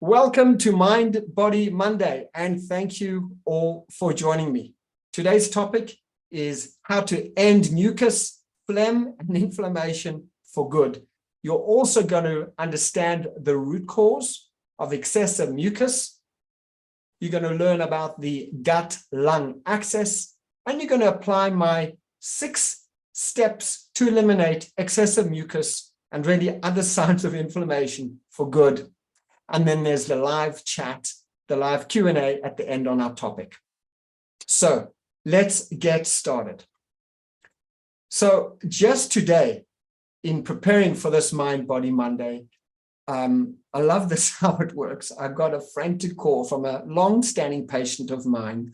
Welcome to Mind Body Monday, and thank you all for joining me. Today's topic is how to end mucus, phlegm, and inflammation for good. You're also going to understand the root cause of excessive mucus. You're going to learn about the gut-lung axis, and you're going to apply my 6 steps to eliminate excessive mucus and really other signs of inflammation for good. And then there's the live chat, the live Q&A at the end on our topic. So let's get started. So just today, in preparing for this Mind Body Monday, I love this how it works. I got a frantic call from a long-standing patient of mine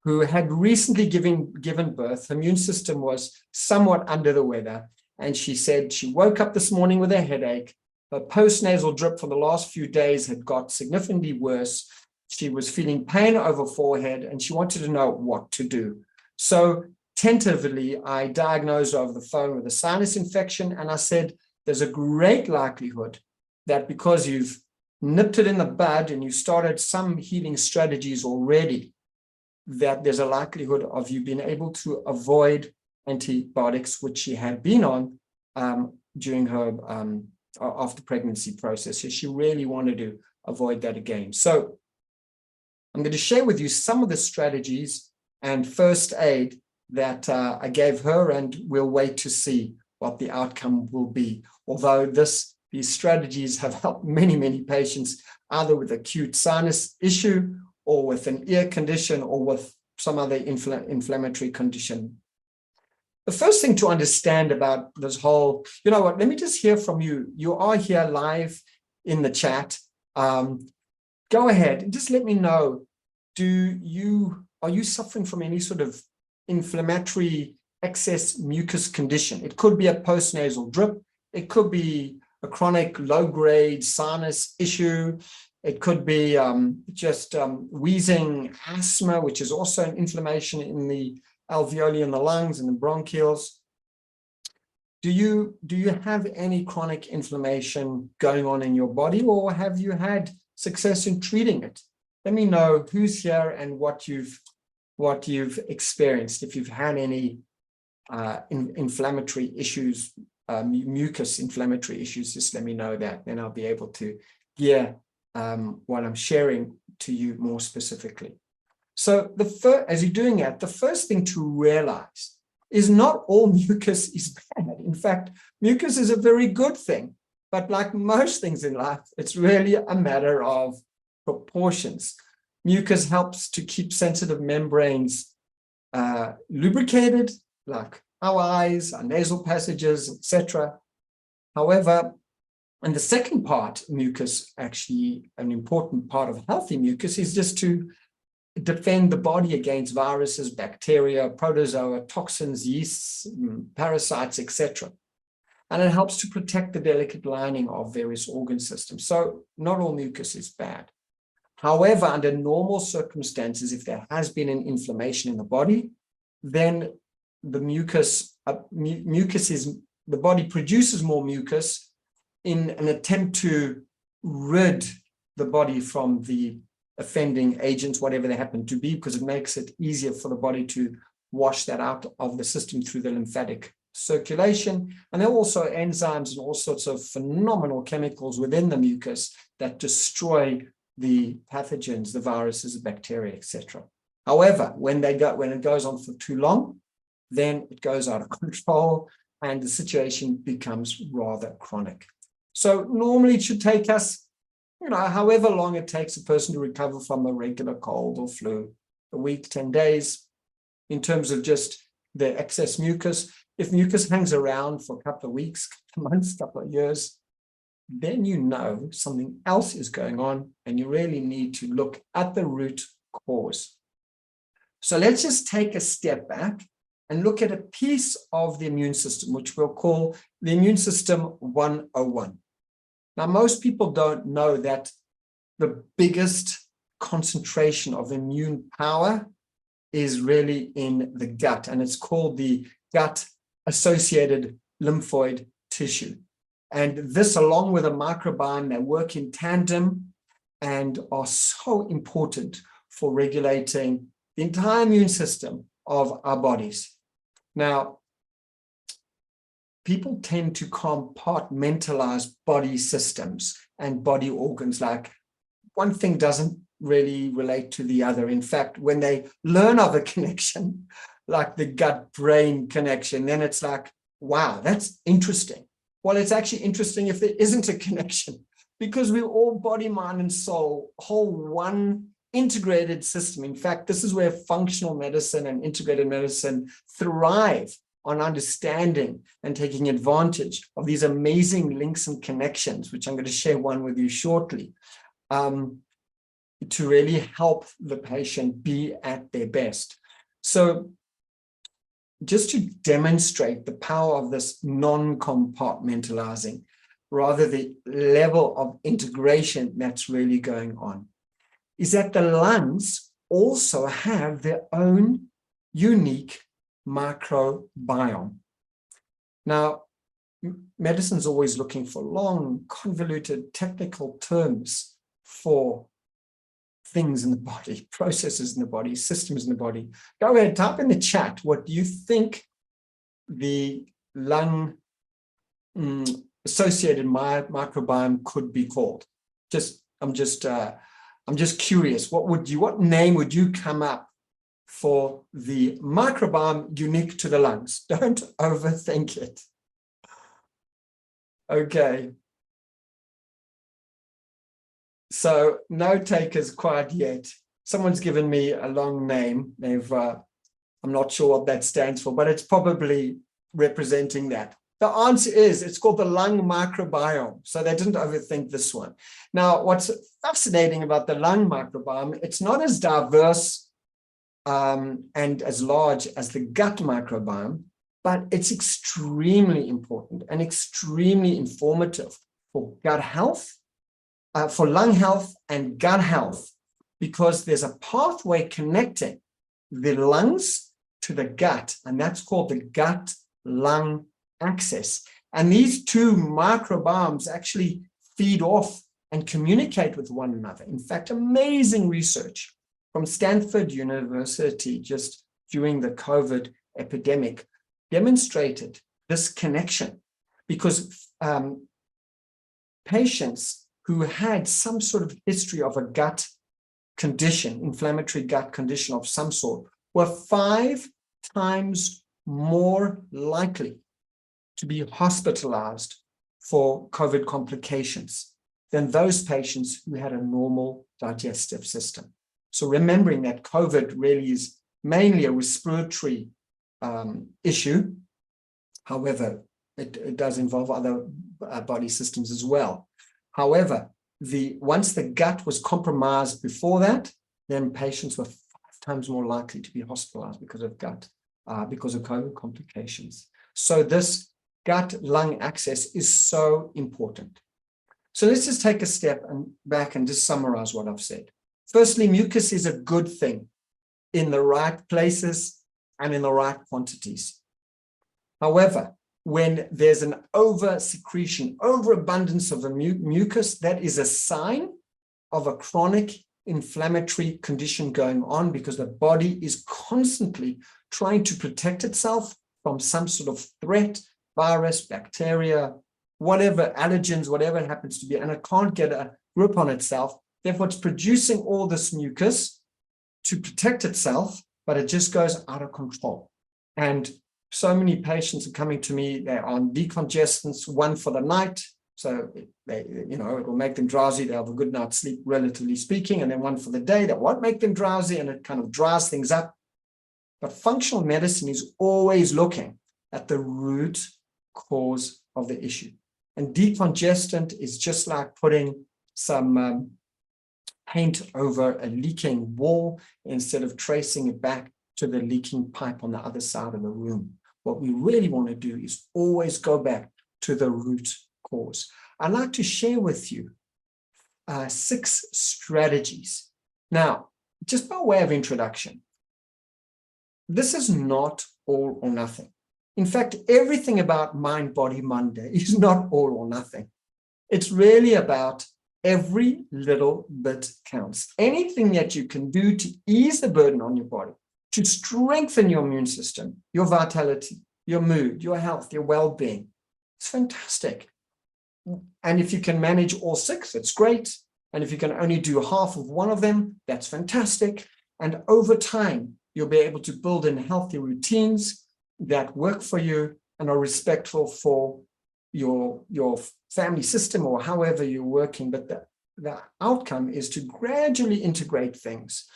who had recently given birth. Her immune system was somewhat under the weather. And she said she woke up this morning with a headache. Her postnasal drip for the last few days had got significantly worse. She was feeling pain over forehead and she wanted to know what to do. So tentatively, I diagnosed over the phone with a sinus infection. And I said, there's a great likelihood that because you've nipped it in the bud and you started some healing strategies already, that there's a likelihood of you being able to avoid antibiotics, which she had been on during her after pregnancy process. So she really wanted to avoid that again. So I'm going to share with you some of the strategies and first aid that I gave her, and we'll wait to see what the outcome will be. Although these strategies have helped many patients, either with acute sinus issue or with an ear condition or with some other inflammatory condition. The first thing to understand about this whole, you know what, let me just hear from you. You are here live in the chat. Go ahead and just let me know, are you suffering from any sort of inflammatory excess mucus condition? It could be a postnasal drip. It could be a chronic low-grade sinus issue. It could be just wheezing, asthma, which is also an inflammation in the alveoli in the lungs and the bronchioles. Do you have any chronic inflammation going on in your body, or have you had success in treating it? Let me know who's here and what you've experienced. If you've had any inflammatory issues, mucus inflammatory issues, just let me know that. Then I'll be able to hear what I'm sharing to you more specifically. So as you're doing that, the first thing to realize is not all mucus is bad. In fact, mucus is a very good thing. But like most things in life, it's really a matter of proportions. Mucus helps to keep sensitive membranes lubricated, like our eyes, our nasal passages, etc. However, and the second part, mucus, actually an important part of healthy mucus, is just to defend the body against viruses, bacteria, protozoa, toxins, yeasts, parasites, etc. And it helps to protect the delicate lining of various organ systems. So not all mucus is bad. However, under normal circumstances, if there has been an inflammation in the body, then the the body produces more mucus in an attempt to rid the body from the offending agents, whatever they happen to be, because it makes it easier for the body to wash that out of the system through the lymphatic circulation. And there are also enzymes and all sorts of phenomenal chemicals within the mucus that destroy the pathogens, the viruses, the bacteria, etc. However, when it goes on for too long, then it goes out of control and the situation becomes rather chronic. So normally it should take us, however long it takes a person to recover from a regular cold or flu, a week, 10 days, in terms of just the excess mucus. If mucus hangs around for a couple of weeks, couple of months, couple of years, then you know something else is going on and you really need to look at the root cause. So let's just take a step back and look at a piece of the immune system, which we'll call the immune system 101. Now, most people don't know that the biggest concentration of immune power is really in the gut, and it's called the gut-associated lymphoid tissue. And this, along with a microbiome, they work in tandem and are so important for regulating the entire immune system of our bodies. Now, people tend to compartmentalize body systems and body organs, like one thing doesn't really relate to the other. In fact, when they learn of a connection, like the gut-brain connection, then it's like, wow, that's interesting. Well, it's actually interesting if there isn't a connection, because we're all body, mind, and soul, whole one integrated system. In fact, this is where functional medicine and integrated medicine thrive, on understanding and taking advantage of these amazing links and connections, which I'm going to share one with you shortly, to really help the patient be at their best. So just to demonstrate the power of this non-compartmentalizing, rather the level of integration that's really going on, is that the lungs also have their own unique microbiome. Now, medicine is always looking for long, convoluted, technical terms for things in the body, processes in the body, systems in the body. Go ahead, type in the chat what you think the lung associated microbiome could be called. I'm just curious. What name would you come up for the microbiome unique to the lungs? Don't overthink it. Okay. So no takers quite yet. Someone's given me a long name. I'm not sure what that stands for, but it's probably representing that. The answer is it's called the lung microbiome. So they didn't overthink this one. Now, what's fascinating about the lung microbiome, it's not as diverse and as large as the gut microbiome, but it's extremely important and extremely informative for gut health, for lung health and gut health, because there's a pathway connecting the lungs to the gut, and that's called the gut-lung axis. And these two microbiomes actually feed off and communicate with one another. In fact, amazing research from Stanford University just during the COVID epidemic demonstrated this connection, because patients who had some sort of history of a gut condition, inflammatory gut condition of some sort, were 5 times more likely to be hospitalized for COVID complications than those patients who had a normal digestive system. So remembering that COVID really is mainly a respiratory issue. However, it does involve other body systems as well. However, once the gut was compromised before that, then patients were 5 times more likely to be hospitalized because of COVID complications. So this gut-lung axis is so important. So let's just take a step back and just summarize what I've said. Firstly, mucus is a good thing in the right places and in the right quantities. However, when there's an over-secretion, overabundance of the mucus, that is a sign of a chronic inflammatory condition going on, because the body is constantly trying to protect itself from some sort of threat, virus, bacteria, whatever, allergens, whatever it happens to be, and it can't get a grip on itself. Therefore, it's producing all this mucus to protect itself, but it just goes out of control. And so many patients are coming to me, they're on decongestants, one for the night, so it will make them drowsy, they'll have a good night's sleep, relatively speaking, and then one for the day that won't make them drowsy, and it kind of dries things up. But functional medicine is always looking at the root cause of the issue. And decongestant is just like putting some paint over a leaking wall instead of tracing it back to the leaking pipe on the other side of the room. What we really want to do is always go back to the root cause. I'd like to share with you 6 strategies. Now, just by way of introduction, this is not all or nothing. In fact, everything about Mind Body Monday is not all or nothing. It's really about Every little bit counts. Anything that you can do to ease the burden on your body, to strengthen your immune system, your vitality, your mood, your health, your well-being, it's fantastic. And if you can manage all six, it's great. And if you can only do half of one of them, that's fantastic. And over time, you'll be able to build in healthy routines that work for you and are respectful for your family system or however you're working. But the outcome is to gradually integrate things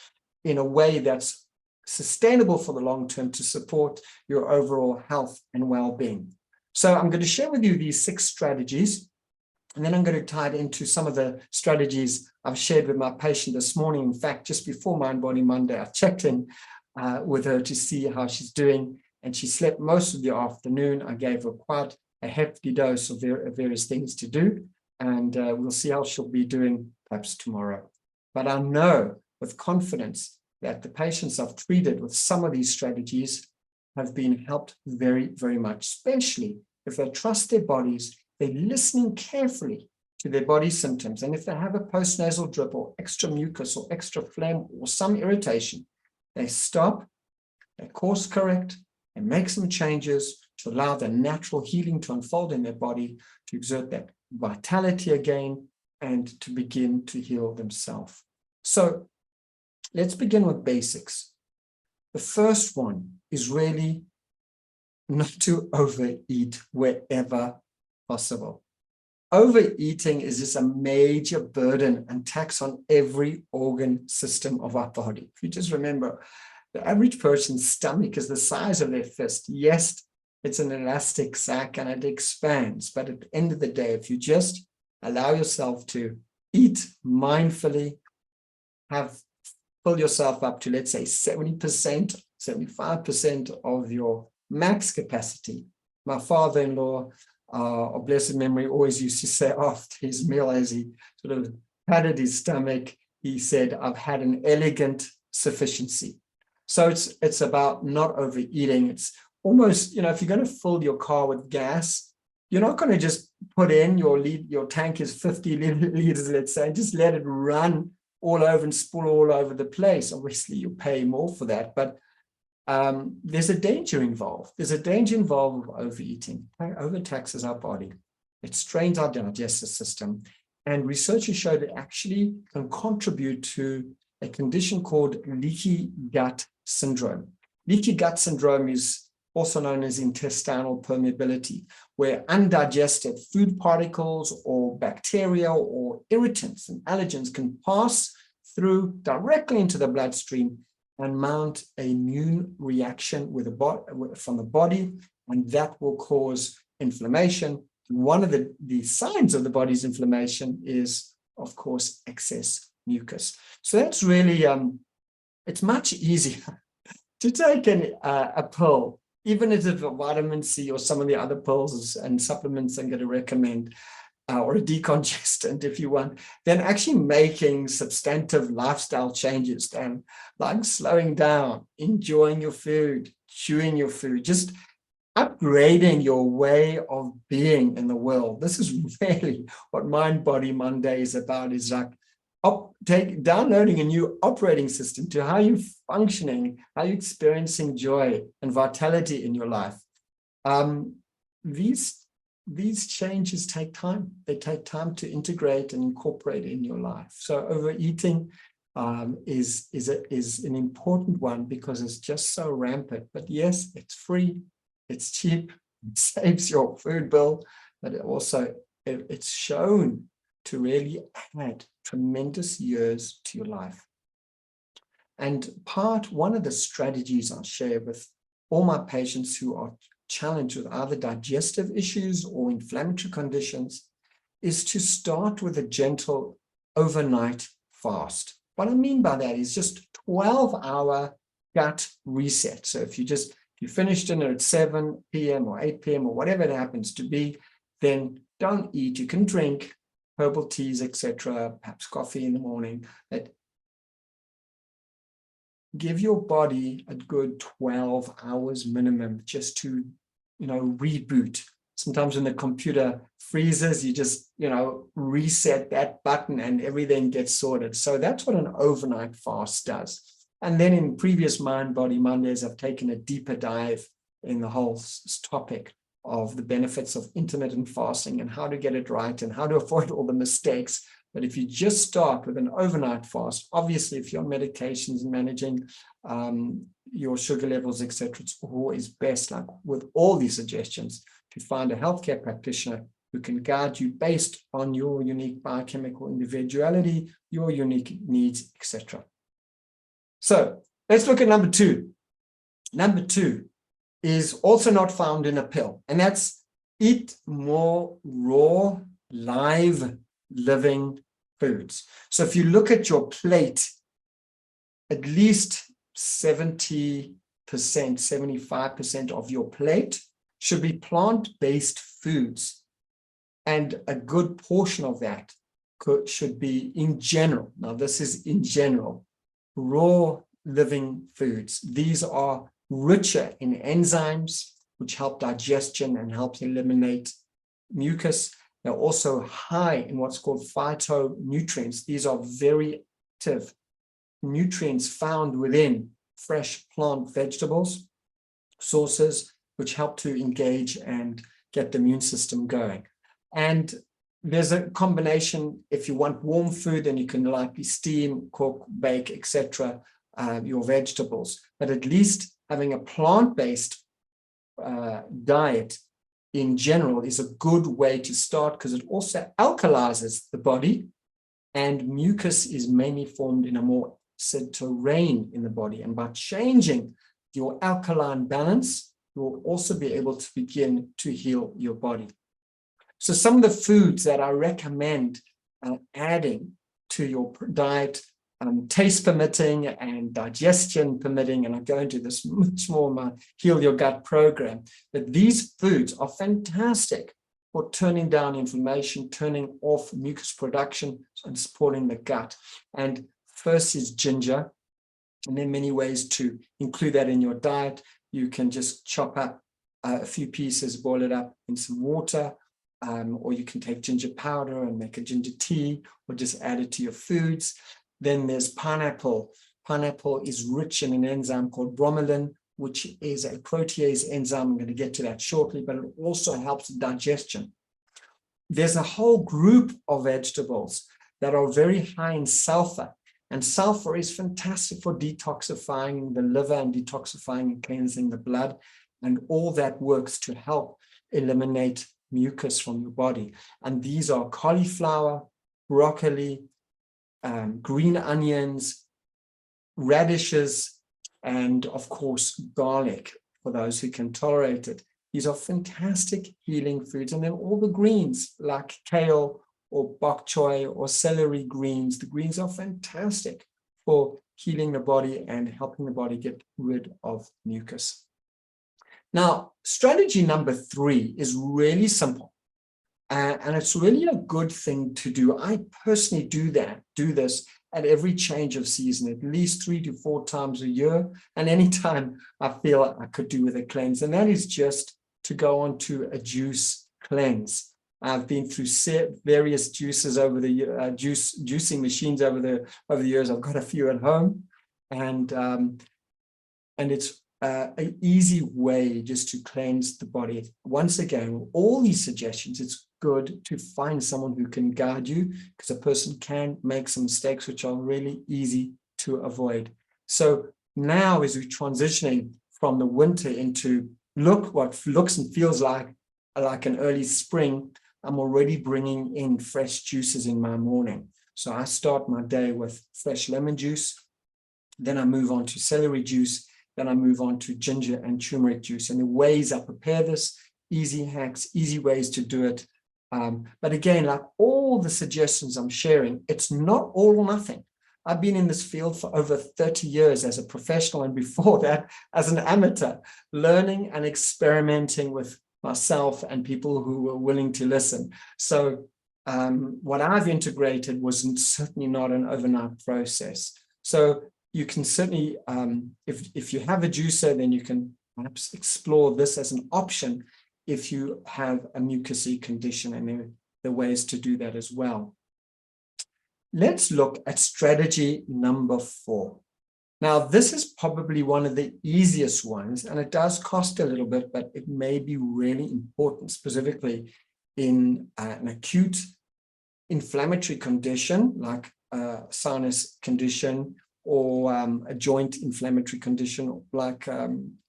in a way that's sustainable for the long term to support your overall health and well-being. So I'm going to share with you these 6 strategies, and then I'm going to tie it into some of the strategies I've shared with my patient this morning. In fact, just before Mind Body Monday, I checked in with her to see how she's doing, and she slept most of the afternoon. I gave her quite a hefty dose of various things to do, and we'll see how she'll be doing perhaps tomorrow. But I know with confidence that the patients I've treated with some of these strategies have been helped very, very much, especially if they trust their bodies, they're listening carefully to their body symptoms. And if they have a postnasal drip or extra mucus or extra phlegm or some irritation, they stop, they course correct, and make some changes to allow the natural healing to unfold in their body, to exert that vitality again, and to begin to heal themselves. So let's begin with basics. The first one is really not to overeat wherever possible. Overeating is just a major burden and tax on every organ system of our body. If you just remember, the average person's stomach is the size of their fist. Yes, it's an elastic sac and it expands, but at the end of the day, if you just allow yourself to eat mindfully, fill yourself up to, let's say, 70%, 75% of your max capacity. My father-in-law, of blessed memory, always used to say after his meal, as he sort of patted his stomach, he said, "I've had an elegant sufficiency." So it's about not overeating. It's almost, if you're going to fill your car with gas, you're not going to just put in your tank is 50 liters, let's say, and just let it run all over and spool all over the place. Obviously, you pay more for that, but there's a danger involved. There's a danger involved with overeating. It overtaxes our body. It strains our digestive system. And researchers showed it actually can contribute to a condition called leaky gut syndrome. Leaky gut syndrome is also known as intestinal permeability, where undigested food particles or bacteria or irritants and allergens can pass through directly into the bloodstream and mount an immune reaction from the body, and that will cause inflammation. One of the signs of the body's inflammation is, of course, excess mucus. So that's really, it's much easier to take a pill, even if it's a vitamin C or some of the other pills and supplements I'm going to recommend, or a decongestant if you want, then actually making substantive lifestyle changes, and like slowing down, enjoying your food, chewing your food, just upgrading your way of being in the world. This is really what Mind Body Monday is about, is like downloading a new operating system to how you're functioning, how you're experiencing joy and vitality in your life. These changes take time. They take time to integrate and incorporate in your life. So overeating is an important one because it's just so rampant. But yes, it's free, it's cheap, it saves your food bill, but it's shown to really add tremendous years to your life. And one of the strategies I share with all my patients who are challenged with either digestive issues or inflammatory conditions is to start with a gentle overnight fast. What I mean by that is just 12-hour gut reset. So if you finish dinner at 7 p.m. or 8 p.m. or whatever it happens to be, then don't eat. You can drink herbal teas, etc., perhaps coffee in the morning. That give your body a good 12 hours minimum just to, reboot Sometimes when the computer freezes, you just, reset that button and everything gets sorted. So that's what an overnight fast does. And then in previous Mind Body Mondays, I've taken a deeper dive in the whole topic of the benefits of intermittent fasting and how to get it right and how to avoid all the mistakes. But if you just start with an overnight fast, obviously if you're on medications and managing your sugar levels, etc., it's always best, like with all these suggestions, to find a healthcare practitioner who can guide you based on your unique biochemical individuality, your unique needs, etc. So let's look at number 2. Number 2 is also not found in a pill, and that's eat more raw, live, living foods. So if you look at your plate, at least 70%, 75% of your plate should be plant-based foods. And a good portion of that should be in general. Now, this is in general, raw living foods. These are richer in enzymes, which help digestion and help eliminate mucus. They're also high in what's called phytonutrients. These are very active nutrients found within fresh plant vegetables, sources, which help to engage and get the immune system going. And there's a combination. If you want warm food, then you can likely steam, cook, bake, etc., your vegetables. But at least having a plant-based diet in general is a good way to start, because it also alkalizes the body, and mucus is mainly formed in a more acid terrain in the body. And by changing your alkaline balance, you will also be able to begin to heal your body. So some of the foods that I recommend adding to your diet, taste permitting and digestion permitting, and I'll go into this much more in my Heal Your Gut program, but these foods are fantastic for turning down inflammation, turning off mucus production, and supporting the gut. And first is ginger, and there are many ways to include that in your diet. You can just chop up a few pieces, boil it up in some water, or you can take ginger powder and make a ginger tea, or just add it to your foods. Then there's pineapple. Pineapple is rich in an enzyme called bromelain, which is a protease enzyme. I'm going to get to that shortly, but it also helps digestion. There's a whole group of vegetables that are very high in sulfur, and sulfur is fantastic for detoxifying the liver and detoxifying and cleansing the blood, and all that works to help eliminate mucus from your body. And these are cauliflower, broccoli, green onions, radishes, and of course garlic, for those who can tolerate it. These are fantastic healing foods. And then all the greens like kale or bok choy or celery greens. The greens are fantastic for healing the body and helping the body get rid of mucus. Now, strategy number 3 is really simple. And it's really a good thing to do. I personally do this at every change of season, at least 3 to 4 times a year, and anytime I feel I could do with a cleanse. And that is just to go on to a juice cleanse. I've been through various juices over the year, juicing machines over the years. I've got a few at home, and it's an easy way just to cleanse the body. Once again, with all these suggestions, it's good to find someone who can guide you, because a person can make some mistakes which are really easy to avoid. So now, as we're transitioning from the winter into what looks and feels like an early spring, I'm already bringing in fresh juices in my morning. So I start my day with fresh lemon juice, then I move on to celery juice, then I move on to ginger and turmeric juice. And the ways I prepare this, easy hacks, easy ways to do it. But again, like all the suggestions I'm sharing, it's not all or nothing. I've been in this field for over 30 years as a professional, and before that as an amateur, learning and experimenting with myself and people who were willing to listen. So what I've integrated was certainly not an overnight process. So you can certainly, if you have a juicer, then you can perhaps explore this as an option. if you have a mucousy condition, and there are ways to do that as well. Let's look at strategy number 4. Now, this is probably one of the easiest ones, and it does cost a little bit, but it may be really important, specifically in an acute inflammatory condition like a sinus condition, or a joint inflammatory condition like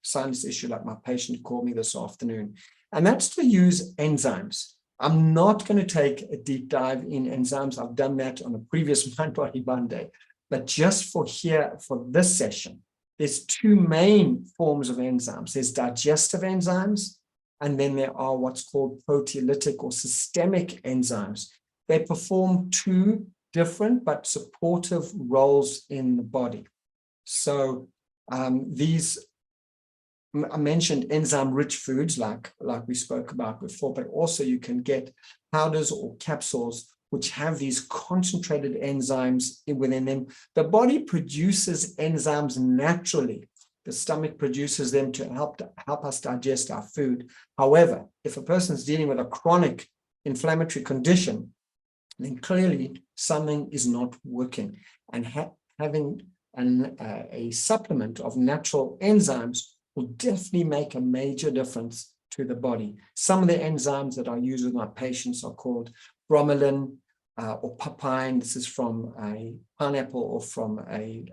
sinus issue like my patient called me this afternoon. And that's to use enzymes. I'm not going to take a deep dive in enzymes. I've done that on a previous Mind Body Monday. But just for this session, there's 2 main forms of enzymes. There's digestive enzymes, and then there are what's called proteolytic or systemic enzymes. They perform 2 different but supportive roles in the body. So these, I mentioned enzyme-rich foods like we spoke about before, but also you can get powders or capsules which have these concentrated enzymes within them. The body produces enzymes naturally. The stomach produces them to help us digest our food. However, if a person is dealing with a chronic inflammatory condition, then clearly something is not working. And having a supplement of natural enzymes will definitely make a major difference to the body. Some of the enzymes that I use with my patients are called bromelain or papain. This is from a pineapple or from a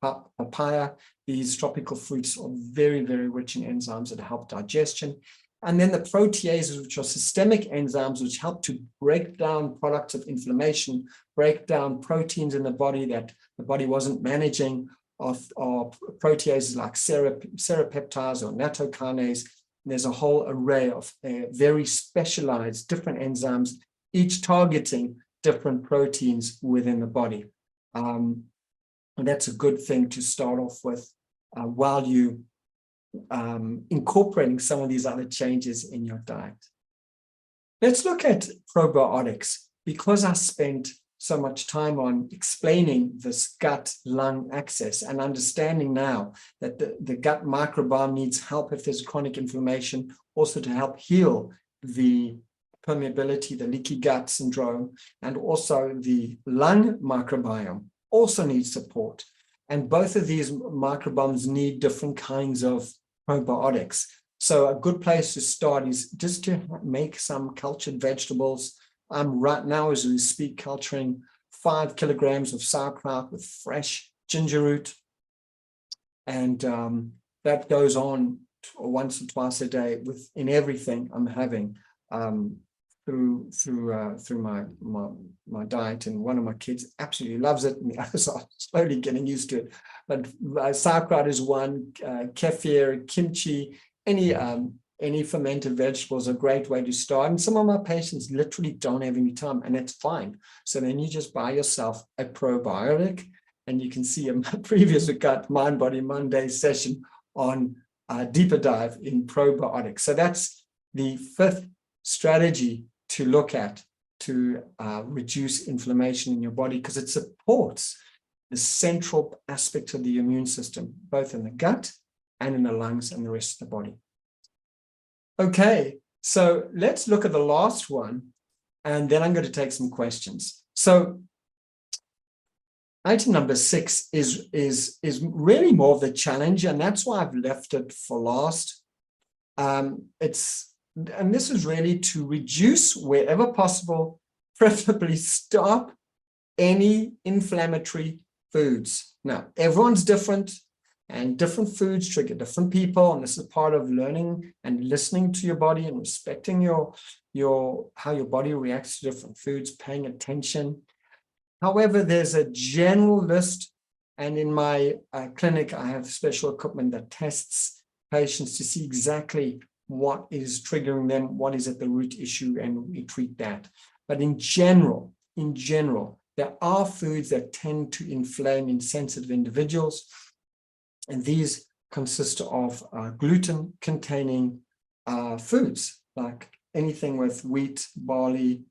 papaya. These tropical fruits are very, very rich in enzymes that help digestion. And then the proteases, which are systemic enzymes, which help to break down products of inflammation, break down proteins in the body that the body wasn't managing, are proteases like serrapeptase or nattokinase. There's a whole array of very specialized different enzymes, each targeting different proteins within the body. And that's a good thing to start off with while you incorporating some of these other changes in your diet. Let's look at probiotics. Because I spent so much time on explaining this gut-lung axis and understanding now that the gut microbiome needs help if there's chronic inflammation, also to help heal the permeability, the leaky gut syndrome, and also the lung microbiome also needs support. And both of these microbiomes need different kinds of probiotics. So a good place to start is just to make some cultured vegetables. I'm right now, as we speak, culturing 5 kilograms of sauerkraut with fresh ginger root. And that goes on once or twice a day in everything I'm having through my diet. And one of my kids absolutely loves it, and the others are slowly getting used to it. But sauerkraut is one, kefir, kimchi, any fermented vegetables are a great way to start. And some of my patients literally don't have any time, and that's fine. So then you just buy yourself a probiotic, and you can see in my previous Gut Mind Body Monday session on a deeper dive in probiotics. So that's the 5th strategy to look at to reduce inflammation in your body, because it supports the central aspect of the immune system, both in the gut and in the lungs and the rest of the body. Okay, so let's look at the last one, and then I'm going to take some questions. So item number 6 is really more of the challenge, and that's why I've left it for last. And this is really to reduce wherever possible, preferably stop any inflammatory foods. Now, everyone's different, and different foods trigger different people, and this is part of learning and listening to your body and respecting how your body reacts to different foods, paying attention. However, there's a general list, and in my clinic, I have special equipment that tests patients to see exactly what is triggering them, what is at the root issue, and we treat that. But in general, there are foods that tend to inflame in sensitive individuals, and these consist of gluten-containing foods, like anything with wheat, barley,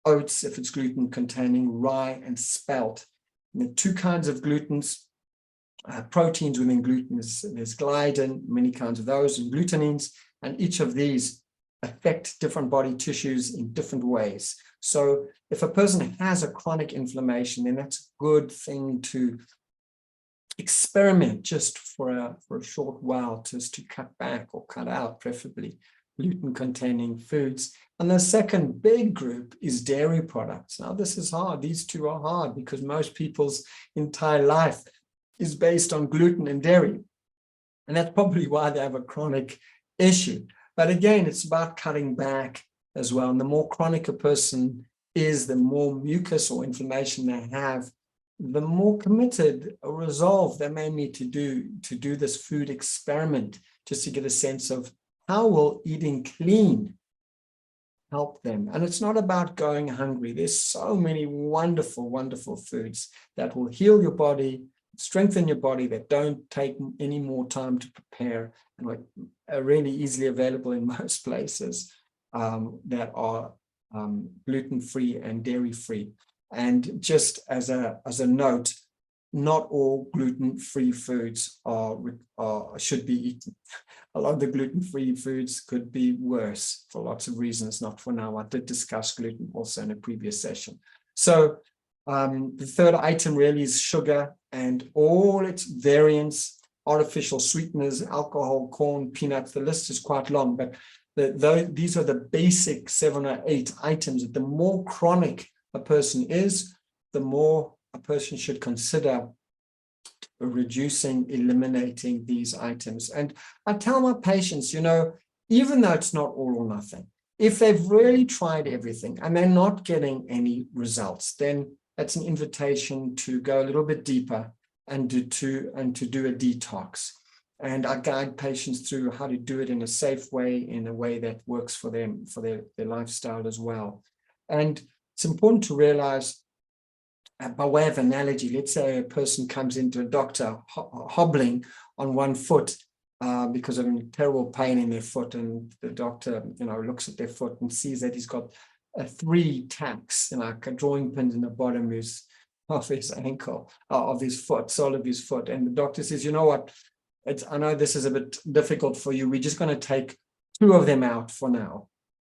oats, if it's gluten-containing, rye, and spelt. And there are 2 kinds of glutens. Proteins within gluten, there's gliadin, many kinds of those, and glutenines, and each of these affect different body tissues in different ways. So if a person has a chronic inflammation, then that's a good thing to experiment just for a short while, just to cut back or cut out, preferably gluten-containing foods. And the second big group is dairy products. Now, this is hard. These two are hard because most people's entire life is based on gluten and dairy. And that's probably why they have a chronic issue. But again, it's about cutting back as well. And the more chronic a person is, the more mucus or inflammation they have, the more committed or resolved they may need to do this food experiment, just to get a sense of how will eating clean help them. And it's not about going hungry. There's so many wonderful, wonderful foods that will heal your body, strengthen your body, that don't take any more time to prepare, and are really easily available in most places, that are gluten-free and dairy-free. And just as a note, not all gluten-free foods should be eaten. A lot of the gluten-free foods could be worse for lots of reasons, not for now. I did discuss gluten also in a previous session. So the third item really is sugar and all its variants, artificial sweeteners, alcohol, corn, peanuts. The list is quite long, but these are the basic 7 or 8 items that the more chronic a person is, the more a person should consider reducing, eliminating these items. And I tell my patients, even though it's not all or nothing, if they've really tried everything and they're not getting any results, then that's an invitation to go a little bit deeper and to do a detox. And I guide patients through how to do it in a safe way, in a way that works for them, for their lifestyle as well. And it's important to realize, by way of analogy, let's say a person comes into a doctor hobbling on one foot because of a terrible pain in their foot, and the doctor, looks at their foot and sees that he's got 3 tacks, drawing pins in the bottom of his ankle, of his foot, sole of his foot. And the doctor says, you know what, I know this is a bit difficult for you. We're just going to take 2 of them out for now.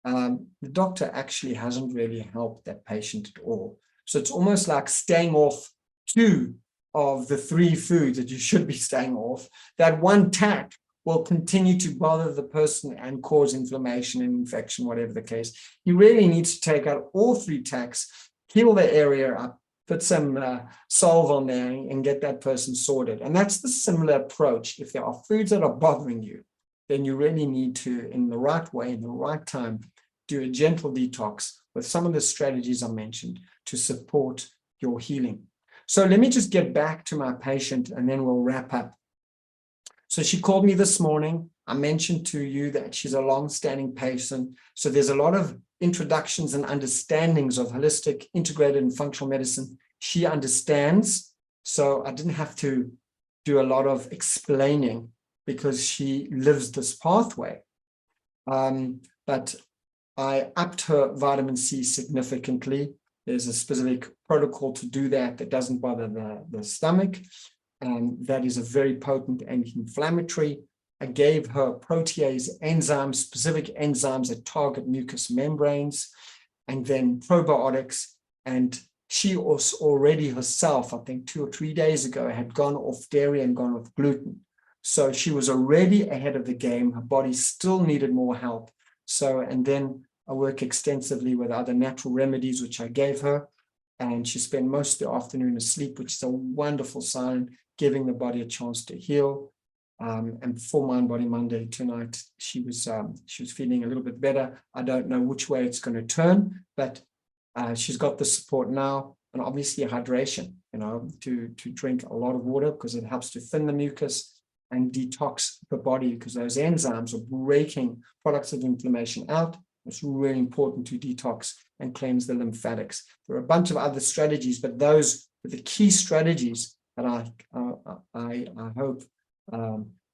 The doctor actually hasn't really helped that patient at all. So it's almost like staying off 2 of the 3 foods that you should be staying off. That 1 tack will continue to bother the person and cause inflammation and infection, whatever the case. You really need to take out all 3 tacks, heal the area up, put some salve on there and get that person sorted. And that's the similar approach. If there are foods that are bothering you, then you really need to, in the right way, in the right time, do a gentle detox with some of the strategies I mentioned to support your healing. So let me just get back to my patient and then we'll wrap up. So she called me this morning. I mentioned to you that she's a long-standing patient. So there's a lot of introductions and understandings of holistic, integrated, and functional medicine she understands. So I didn't have to do a lot of explaining because she lives this pathway. But I upped her vitamin C significantly. There's a specific protocol to do that doesn't bother the stomach. And that is a very potent anti-inflammatory. I gave her protease enzymes, specific enzymes that target mucous membranes, and then probiotics. And she was already herself, I think 2 or 3 days ago, had gone off dairy and gone off gluten. So she was already ahead of the game. Her body still needed more help. So, and then I work extensively with other natural remedies, which I gave her. And she spent most of the afternoon asleep, which is a wonderful sign, giving the body a chance to heal. And for Mind Body Monday tonight, she was feeling a little bit better. I don't know which way it's going to turn, but she's got the support now, and obviously hydration, to drink a lot of water because it helps to thin the mucus and detox the body, because those enzymes are breaking products of inflammation out. It's really important to detox and cleanse the lymphatics. There are a bunch of other strategies, but those are the key strategies that I hope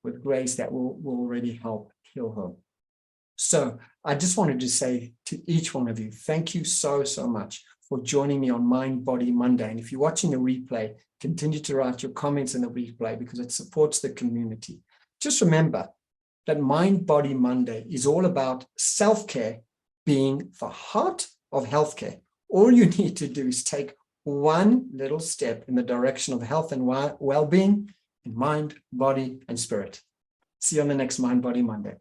with grace that will really help heal her. So I just wanted to say to each one of you, thank you so much for joining me on Mind Body Monday. And if you're watching the replay, continue to write your comments in the replay because it supports the community. Just remember, that Mind Body Monday is all about self-care being the heart of healthcare. All you need to do is take one little step in the direction of health and well-being in mind, body, and spirit. See you on the next Mind Body Monday.